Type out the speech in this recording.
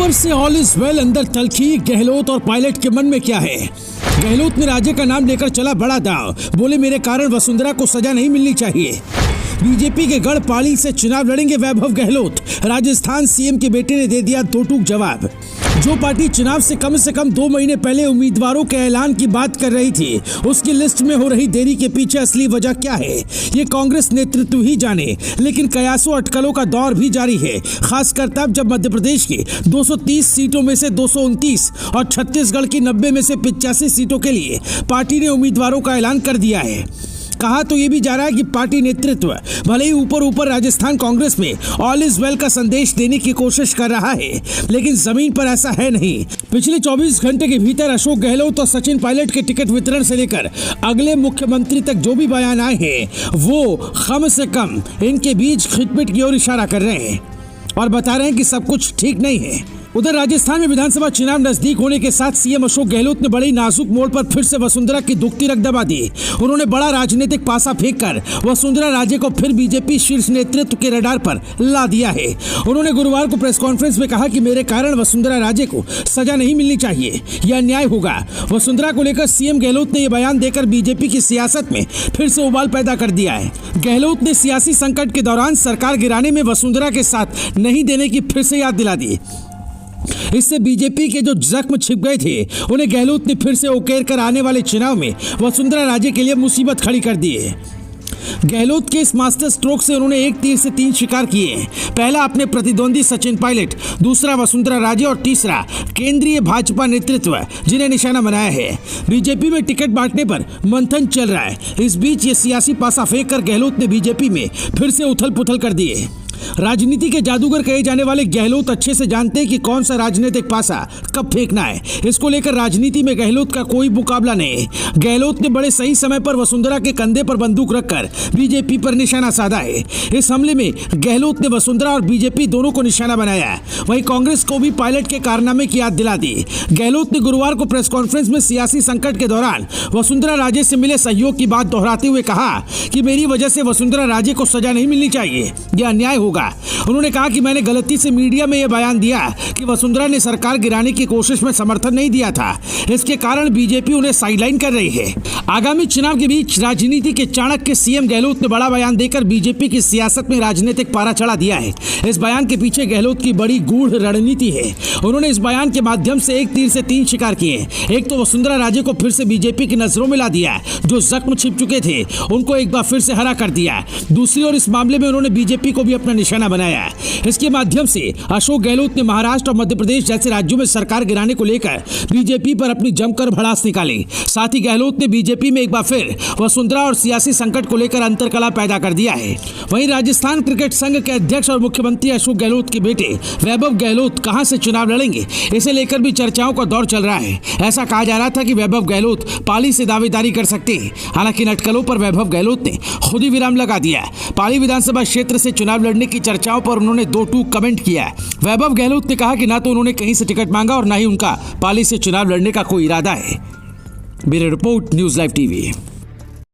ऊपर से all is well, अंदर तलखी। गहलोत और पायलट के मन में क्या है? गहलोत ने राज्य का नाम लेकर चला बड़ा दांव। बोले मेरे कारण वसुंधरा को सजा नहीं मिलनी चाहिए। बीजेपी के गढ़ पाली से चुनाव लड़ेंगे वैभव गहलोत। राजस्थान सीएम के बेटे ने दे दिया दो टूक जवाब। जो पार्टी चुनाव से कम 2 महीने पहले उम्मीदवारों के ऐलान की बात कर रही थी, उसकी लिस्ट में हो रही देरी के पीछे असली वजह क्या है, ये कांग्रेस नेतृत्व ही जाने। लेकिन कयासों अटकलों का दौर भी जारी है, खासकर तब जब मध्य प्रदेश की 230 सीटों में से 229 और छत्तीसगढ़ की 90 में से 85 सीटों के लिए पार्टी ने उम्मीदवारों का ऐलान कर दिया है। कहा तो ये भी जा रहा है कि पार्टी नेतृत्व भले ही ऊपर राजस्थान कांग्रेस में ऑल इज वेल का संदेश देने की कोशिश कर रहा है, लेकिन जमीन पर ऐसा है नहीं। पिछले 24 घंटे के भीतर अशोक गहलोत और सचिन पायलट के टिकट वितरण से लेकर अगले मुख्यमंत्री तक जो भी बयान आए हैं, वो कम से कम इनके बीच खिटपिट की ओर इशारा कर रहे हैं और बता रहे हैं कि सब कुछ ठीक नहीं है। उधर राजस्थान में विधानसभा चुनाव नजदीक होने के साथ सीएम अशोक गहलोत ने बड़े ही नाजुक मोड़ पर फिर से वसुंधरा की दुखती रख दबा दी। उन्होंने बड़ा राजनीतिक पासा फेंककर वसुंधरा राजे को फिर बीजेपी शीर्ष नेतृत्व के रडार पर ला दिया है। उन्होंने गुरुवार को प्रेस कॉन्फ्रेंस में कहा कि मेरे कारण वसुंधरा राजे को सजा नहीं मिलनी चाहिए, यह अन्याय होगा। वसुंधरा को लेकर सीएम गहलोत ने यह बयान देकर बीजेपी की सियासत में फिर से उबाल पैदा कर दिया है। गहलोत ने सियासी संकट के दौरान सरकार गिराने में वसुंधरा के साथ नहीं देने की फिर से याद दिला दी। इससे बीजेपी के जो जख्म छिप गए थे, उन्हें गहलोत ने फिर से उकेर कर आने वाले चुनाव में वसुंधरा राजे के लिए मुसीबत खड़ी कर दी है। गहलोत के इस मास्टर स्ट्रोक से उन्होंने एक तीर से 3 शिकार किए हैं। पहला अपने प्रतिद्वंदी सचिन पायलट, दूसरा वसुंधरा राजे और तीसरा केंद्रीय भाजपा नेतृत्व, जिन्हें निशाना बनाया है। बीजेपी में टिकट बांटने पर मंथन चल रहा है। इस बीच ये सियासी पासा फेंक कर गहलोत ने बीजेपी में फिर से उथल पुथल कर दी है। राजनीति के जादूगर कहे जाने वाले गहलोत अच्छे से जानते हैं कि कौन सा राजनीतिक पासा कब फेंकना है। इसको लेकर राजनीति में गहलोत का कोई मुकाबला नहीं। गहलोत ने बड़े सही समय पर वसुंधरा के कंधे पर बंदूक रखकर बीजेपी पर निशाना साधा है। इस हमले में गहलोत ने वसुंधरा और बीजेपी दोनों को निशाना बनाया। वहीं कांग्रेस को भी पायलट के कारनामे की याद दिला दी। गहलोत ने गुरुवार को प्रेस कॉन्फ्रेंस में सियासी संकट के दौरान वसुंधरा राजे से मिले सहयोग की बात दोहराते हुए कहा कि मेरी वजह से वसुंधरा राजे को सजा नहीं मिलनी चाहिए, यह अन्याय होगा। उन्होंने कहा कि मैंने गलती से मीडिया में यह बयान दिया कि वसुंधरा ने सरकार गिराने की कोशिश में समर्थन नहीं दिया था। इसके कारण बीजेपी उन्हें साइडलाइन कर रही है। आगामी चुनाव के बीच राजनीति के चाणक्य सीएम गहलोत ने बड़ा बयान देकर बीजेपी की सियासत में राजनीतिक पारा चढ़ा दिया है। इस बयान के पीछे गहलोत की बड़ी गूढ़ रणनीति है। उन्होंने इस बयान के माध्यम से एक तीर से 3 शिकार किए। एक तो वसुंधरा राजे को फिर से बीजेपी की नजरों में ला दिया, जो जख्म छिप चुके थे उनको एक बार फिर से हरा कर दिया। दूसरी ओर इस मामले में उन्होंने बीजेपी को भी अपना निशाना बनाया। इसके माध्यम से अशोक गहलोत ने महाराष्ट्र और मध्य प्रदेश जैसे राज्यों में सरकार गिराने को लेकर बीजेपी पर अपनी जमकर भड़ास निकाली। साथ ही गहलोत ने बीजेपी में एक बार फिर वसुंधरा और सियासी संकट को लेकर अंतरकलह पैदा कर दिया है। वहीं राजस्थान क्रिकेट संघ के अध्यक्ष और मुख्यमंत्री अशोक गहलोत के बेटे वैभव गहलोत कहां से चुनाव लड़ेंगे, इसे लेकर भी चर्चाओं का दौर चल रहा है। ऐसा कहा जा रहा था कि वैभव गहलोत पाली से दावेदारी कर सकते हैं। हालांकि इन अटकलों पर वैभव गहलोत ने खुद ही विराम लगा दिया। पाली विधानसभा क्षेत्र से चुनाव लड़ने की चर्चाओं पर उन्होंने 2 टूक कमेंट किया। वैभव गहलोत ने कहा कि ना तो उन्होंने कहीं से टिकट मांगा और ना ही उनका पाली से चुनाव लड़ने का कोई इरादा है। Bureau report, news live TV.